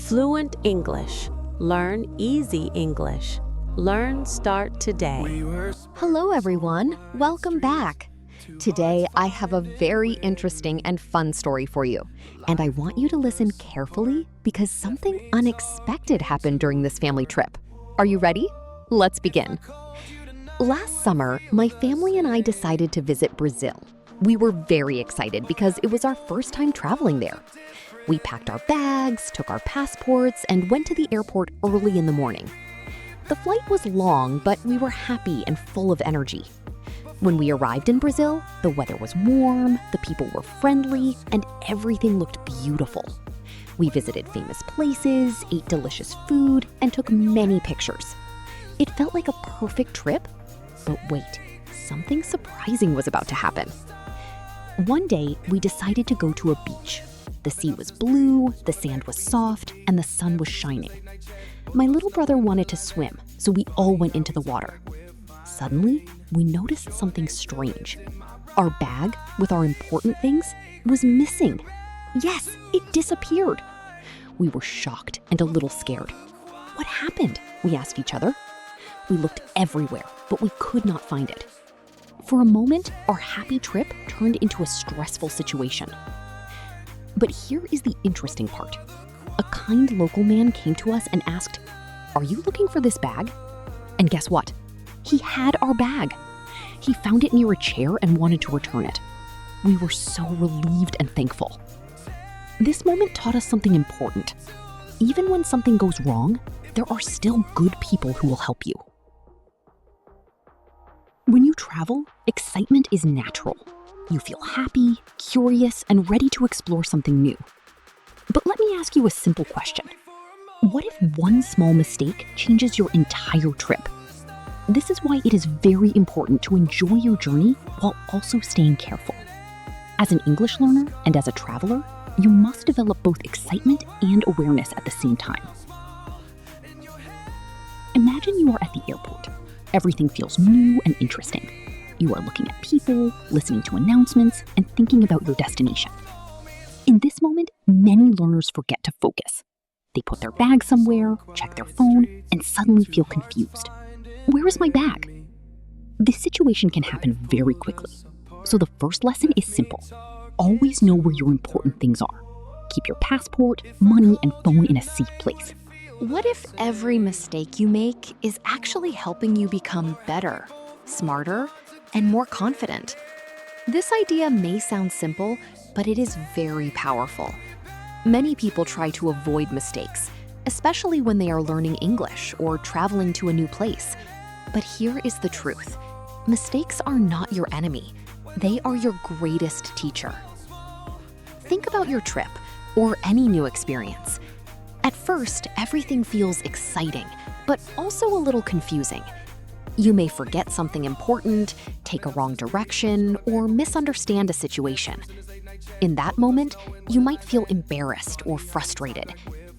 Fluent English. Learn easy English. Learn Start today. Hello, everyone. Welcome back. Today, I have a very interesting and fun story for you. And I want you to listen carefully because something unexpected happened during this family trip. Are you ready? Let's begin. Last summer, my family and I decided to visit Brazil. We were very excited because it was our first time traveling there. We packed our bags, took our passports, and went to the airport early in the morning. The flight was long, but we were happy and full of energy. When we arrived in Brazil, the weather was warm, the people were friendly, and everything looked beautiful. We visited famous places, ate delicious food, and took many pictures. It felt like a perfect trip, but wait, something surprising was about to happen. One day, we decided to go to a beach. The sea was blue, the sand was soft, and the sun was shining. My little brother wanted to swim, so we all went into the water. Suddenly, we noticed something strange. Our bag, with our important things, was missing. Yes, it disappeared. We were shocked and a little scared. What happened? We asked each other. We looked everywhere, but we could not find it. For a moment, our happy trip turned into a stressful situation. But here is the interesting part. A kind local man came to us and asked, "Are you looking for this bag?" And guess what? He had our bag. He found it near a chair and wanted to return it. We were so relieved and thankful. This moment taught us something important. Even when something goes wrong, there are still good people who will help you. When you travel, excitement is natural. You feel happy, curious, and ready to explore something new. But let me ask you a simple question. What if one small mistake changes your entire trip? This is why it is very important to enjoy your journey while also staying careful. As an English learner and as a traveler, you must develop both excitement and awareness at the same time. Imagine you are at the airport. Everything feels new and interesting. You are looking at people, listening to announcements, and thinking about your destination. In this moment, many learners forget to focus. They put their bag somewhere, check their phone, and suddenly feel confused. Where is my bag? This situation can happen very quickly. So the first lesson is simple. Always know where your important things are. Keep your passport, money, and phone in a safe place. What if every mistake you make is actually helping you become better, smarter, and more confident? This idea may sound simple, but it is very powerful. Many people try to avoid mistakes, especially when they are learning English or traveling to a new place. But here is the truth. Mistakes are not your enemy. They are your greatest teacher. Think about your trip or any new experience. At first, everything feels exciting, but also a little confusing. You may forget something important, take a wrong direction, or misunderstand a situation. In that moment, you might feel embarrassed or frustrated.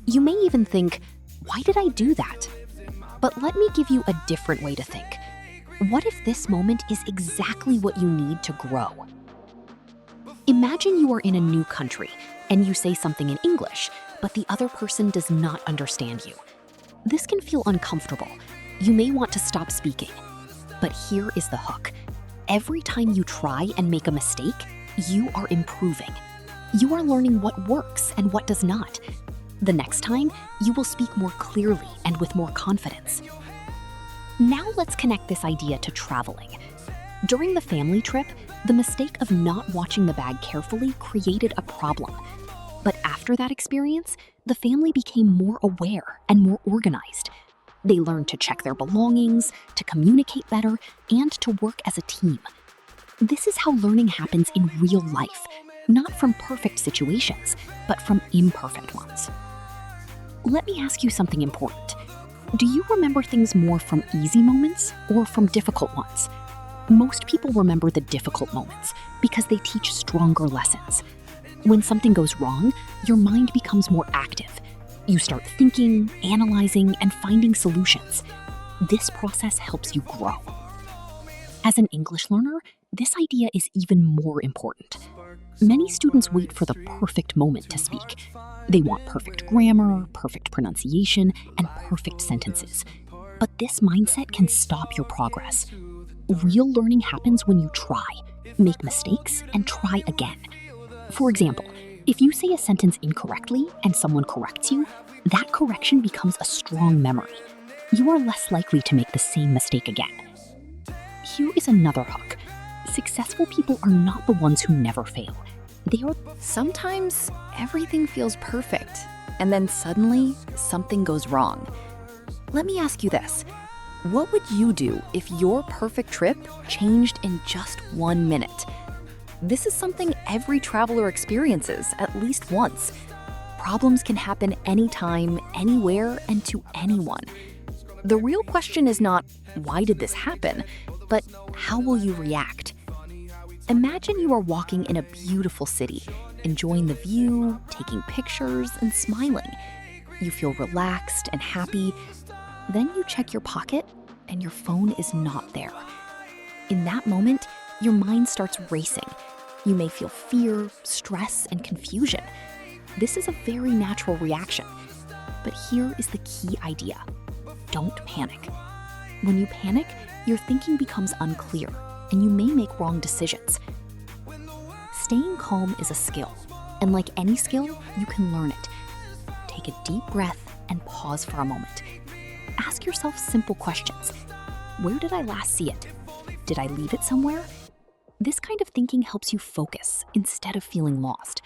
You may even think, "Why did I do that?" But let me give you a different way to think. What if this moment is exactly what you need to grow? Imagine you are in a new country and you say something in English, but the other person does not understand you. This can feel uncomfortable. You may want to stop speaking. But here is the hook. Every time you try and make a mistake, you are improving. You are learning what works and what does not. The next time, you will speak more clearly and with more confidence. Now let's connect this idea to traveling. During the family trip, the mistake of not watching the bag carefully created a problem. But after that experience, the family became more aware and more organized. They learned to check their belongings, to communicate better, and to work as a team. This is how learning happens in real life, not from perfect situations, but from imperfect ones. Let me ask you something important. Do you remember things more from easy moments or from difficult ones? Most people remember the difficult moments because they teach stronger lessons. When something goes wrong, your mind becomes more active. You start thinking, analyzing, and finding solutions. This process helps you grow. As an English learner, this idea is even more important. Many students wait for the perfect moment to speak. They want perfect grammar, perfect pronunciation, and perfect sentences. But this mindset can stop your progress. Real learning happens when you try, make mistakes, and try again. For example, if you say a sentence incorrectly and someone corrects you, that correction becomes a strong memory. You are less likely to make the same mistake again. Here is another hook. Successful people are not the ones who never fail. They are. Sometimes everything feels perfect, and then suddenly something goes wrong. Let me ask you this. What would you do if your perfect trip changed in just 1 minute? This is something every traveler experiences at least once. Problems can happen anytime, anywhere, and to anyone. The real question is not, why did this happen? But how will you react? Imagine you are walking in a beautiful city, enjoying the view, taking pictures, and smiling. You feel relaxed and happy. Then you check your pocket, and your phone is not there. In that moment, your mind starts racing. You may feel fear, stress, and confusion. This is a very natural reaction. But here is the key idea. Don't panic. When you panic, your thinking becomes unclear, and you may make wrong decisions. Staying calm is a skill, and like any skill, you can learn it. Take a deep breath and pause for a moment. Ask yourself simple questions. Where did I last see it? Did I leave it somewhere? This kind of thinking helps you focus instead of feeling lost.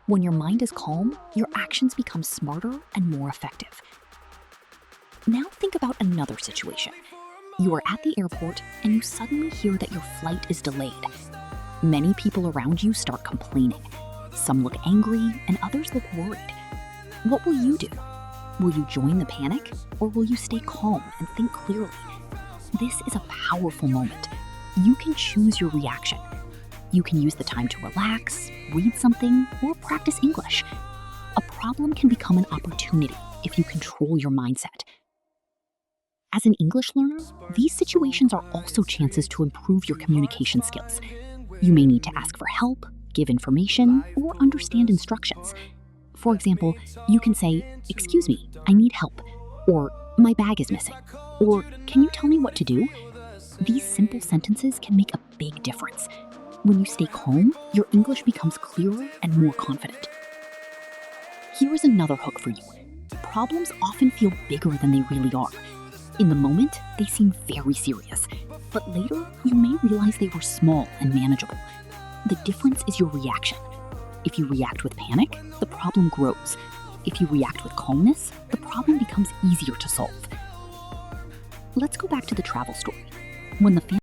When your mind is calm, your actions become smarter and more effective. Now think about another situation. You are at the airport and you suddenly hear that your flight is delayed. Many people around you start complaining. Some look angry and others look worried. What will you do? Will you join the panic, or will you stay calm and think clearly? This is a powerful moment. You can choose your reaction. You can use the time to relax, read something, or practice English. A problem can become an opportunity if you control your mindset. As an English learner, these situations are also chances to improve your communication skills. You may need to ask for help, give information, or understand instructions. For example, you can say, "Excuse me, I need help," or "My bag is missing," or "Can you tell me what to do?" These simple sentences can make a big difference. When you stay calm, your English becomes clearer and more confident. Here is another hook for you. Problems often feel bigger than they really are. In the moment, they seem very serious, but later you may realize they were small and manageable. The difference is your reaction. If you react with panic, the problem grows. If you react with calmness, the problem becomes easier to solve. Let's go back to the travel story. When the